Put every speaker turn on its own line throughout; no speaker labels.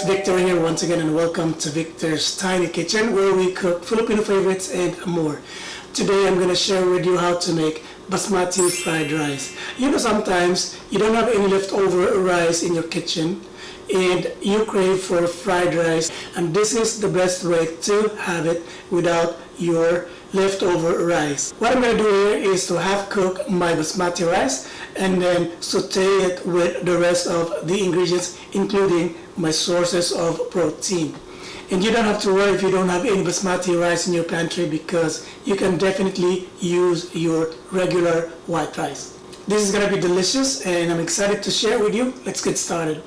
Victor here once again, and welcome to Victor's Tiny Kitchen, where we cook Filipino favorites and more. Today I'm going to share with you how to make Basmati fried rice. You know, sometimes you don't have any leftover rice in your kitchen and you crave for fried rice, and this is the best way to have it without your leftover rice. What I'm going to do here is to half cook my Basmati rice and then saute it with the rest of the ingredients, including my sources of protein. And you don't have to worry if you don't have any Basmati rice in your pantry, because you can definitely use your regular white rice. This is going to be delicious and I'm excited to share with you. Let's get started.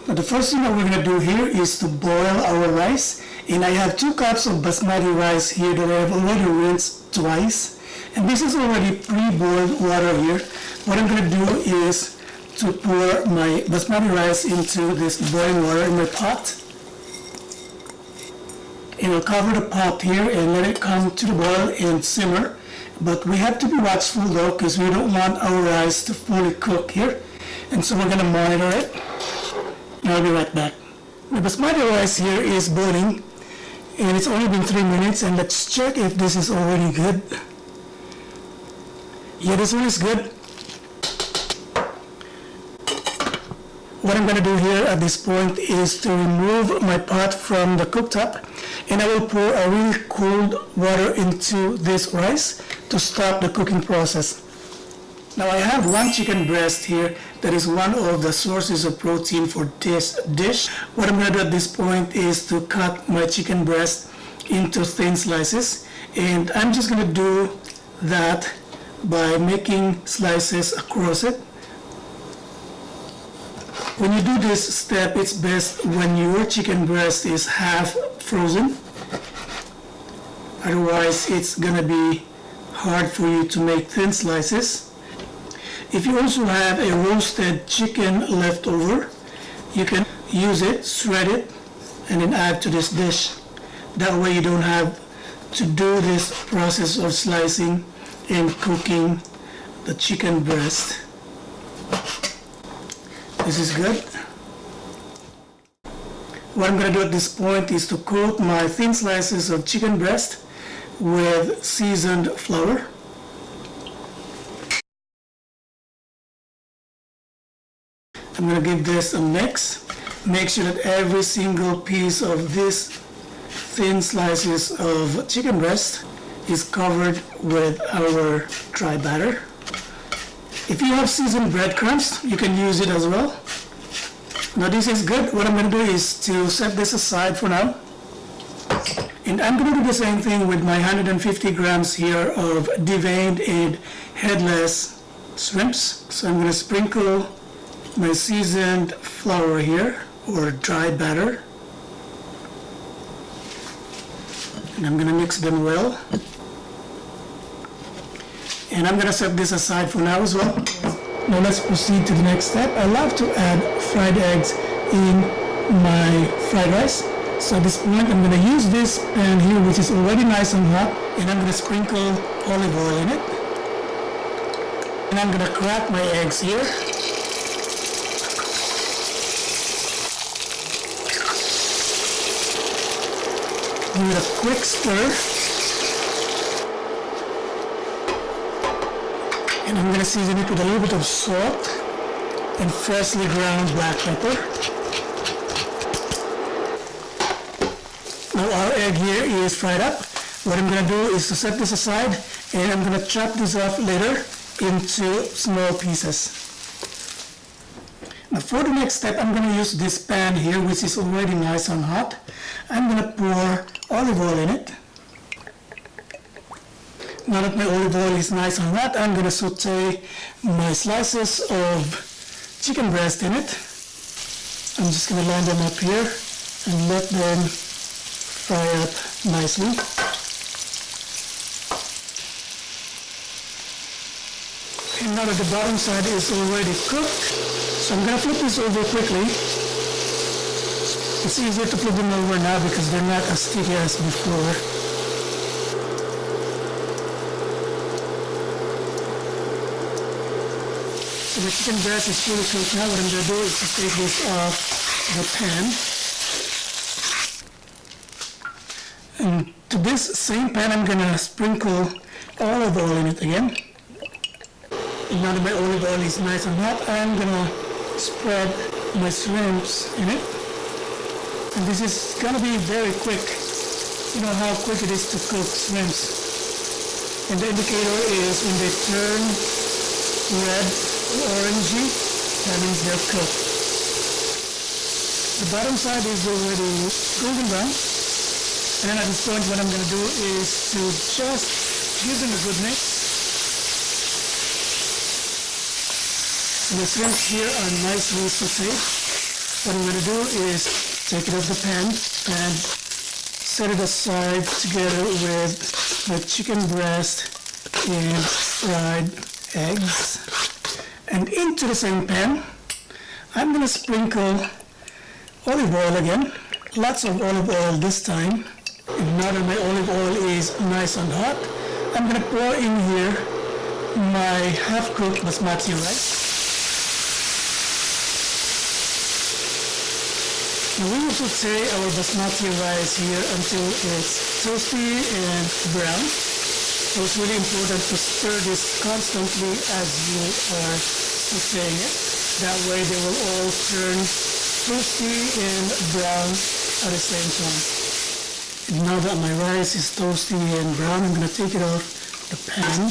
Now, the first thing that we're going to do here is to boil our rice. And I have 2 cups of Basmati rice here that I have already rinsed twice. And this is already pre-boiled water here. What I'm going to do is to pour my Basmati rice into this boiling water in my pot. And I'll cover the pot here and let it come to the boil and simmer. But we have to be watchful though, because we don't want our rice to fully cook here. And so we're going to monitor it. And I'll be right back. The Basmati rice here is boiling, and it's only been 3 minutes, and let's check if this is already good. Yeah, this one is good. What I'm going to do here at this point is to remove my pot from the cooktop, and I will pour a really cold water into this rice to stop the cooking process. Now I have 1 chicken breast here that is one of the sources of protein for this dish. What I'm going to do at this point is to cut my chicken breast into thin slices, and I'm just going to do that by making slices across it. When you do this step, it's best when your chicken breast is half frozen. Otherwise, it's going to be hard for you to make thin slices. If you also have a roasted chicken left over, you can use it, shred it, and then add to this dish. That way you don't have to do this process of slicing and cooking the chicken breast. This is good. What I'm going to do at this point is to coat my thin slices of chicken breast with seasoned flour. I'm going to give this a mix. Make sure that every single piece of this thin slices of chicken breast is covered with our dry batter. If you have seasoned breadcrumbs, you can use it as well. Now this is good. What I'm going to do is to set this aside for now. And I'm going to do the same thing with my 150 grams here of Deveined and Headless shrimps. So I'm going to sprinkle my seasoned flour here, or dry batter, and I'm going to mix them well. And I'm going to set this aside for now as well. Now let's proceed to the next step. I love to add fried eggs in my fried rice. So at this point I'm going to use this pan here, which is already nice and hot, and I'm going to sprinkle olive oil in it. And I'm going to crack my eggs here. Give it a quick stir, and I'm going to season it with a little bit of salt and freshly ground black pepper. Now our egg here is fried up. What I'm going to do is to set this aside, and I'm going to chop this up later into small pieces. Now for the next step, I'm going to use this pan here, which is already nice and hot. I'm going to pour olive oil in it. Now that my olive oil is nice and hot, I'm going to saute my slices of chicken breast in it. I'm just going to line them up here and let them fry up nicely. And now that the bottom side is already cooked, so I'm going to flip this over quickly. It's easier to flip them over now because they're not as sticky as before. So the chicken breast is fully cooked now. What I'm going to do is to take this off the pan. And to this same pan, I'm gonna sprinkle olive oil in it again. And now that my olive oil is nice and hot, I'm gonna spread my shrimps in it. And this is gonna be very quick. You know how quick it is to cook shrimps. And the indicator is when they turn red or orangey, that means they're cooked. The bottom side is already golden brown. And then at this point, what I'm going to do is to just give them a good mix. So the shrimps here are nicely sauteed. What I'm going to do is take it off the pan and set it aside together with the chicken breast and fried eggs. And into the same pan, I'm going to sprinkle olive oil again. Lots of olive oil this time. And now that my olive oil is nice and hot, I'm going to pour in here my half-cooked basmati rice. Now we will saute our basmati rice here until it's toasty and brown. So it's really important to stir this constantly as you are sauteing it. That way they will all turn toasty and brown at the same time. And now that my rice is toasty and brown, I'm going to take it off the pan.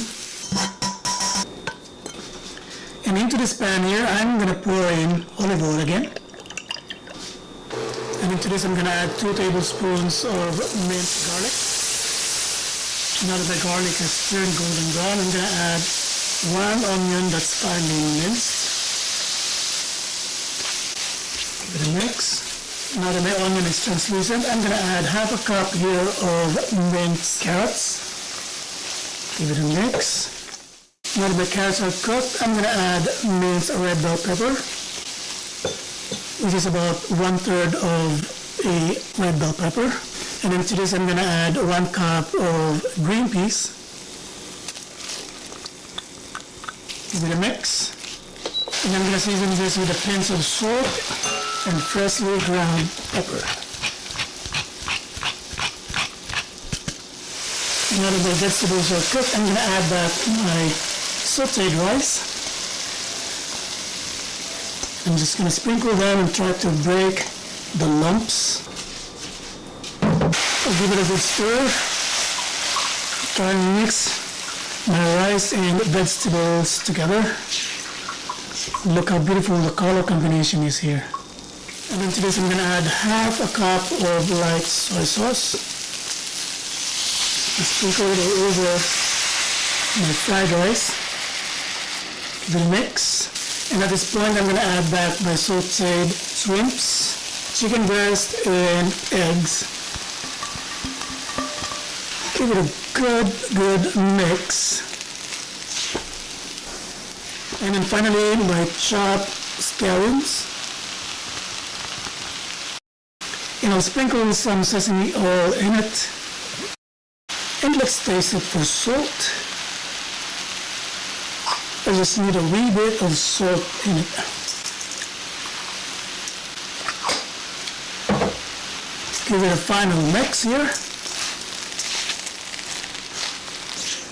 And into this pan here, I'm going to pour in olive oil again. And into this, I'm going to add 2 tablespoons of minced garlic. Now that the garlic has turned golden brown, I'm going to add 1 onion that's finely minced. Give it a mix. Now that my onion is translucent, I'm going to add half a cup here of minced carrots. Give it a mix. Now that my carrots are cooked, I'm going to add minced red bell pepper, which is about 1/3 of a red bell pepper. And then to this, I'm going to add 1 cup of green peas. Give it a mix. And I'm going to season this with a pinch of salt and freshly ground pepper. Now that my vegetables are cooked, I'm going to add back my sauteed rice. I'm just going to sprinkle them and try to break the lumps. I'll give it a good stir. Try and mix my rice and vegetables together. Look how beautiful the color combination is here. And then to this, I'm going to add half a cup of light soy sauce. And sprinkle it over my fried rice. Give it a mix. And at this point, I'm going to add back my sauteed shrimps, chicken breast, and eggs. Give it a good mix. And then finally, my chopped scallions. And I'll sprinkle some sesame oil in it. And let's taste it for salt. I just need a wee bit of salt in it. Give it a final mix here.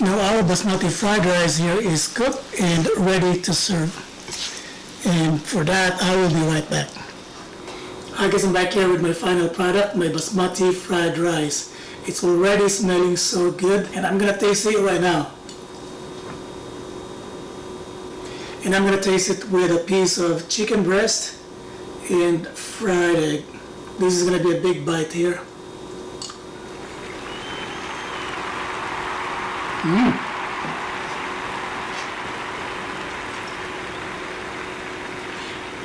Now our basmati fried rice here is cooked and ready to serve. And for that, I will be right back. I guess I'm back here with my final product, my basmati fried rice. It's already smelling so good, and I'm gonna taste it right now. And I'm gonna taste it with a piece of chicken breast and fried egg. This is gonna be a big bite here.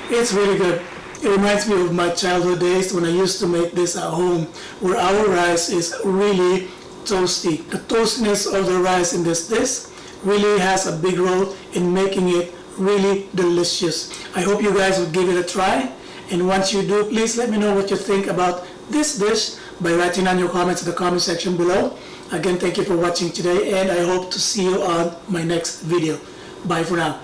It's really good. It reminds me of my childhood days when I used to make this at home, where our rice is really toasty. The toastiness of the rice in this dish really has a big role in making it really delicious. I hope you guys will give it a try, and once you do, please let me know what you think about this dish by writing down your comments in the comment section below. Again, thank you for watching today, and I hope to see you on my next video. Bye for now.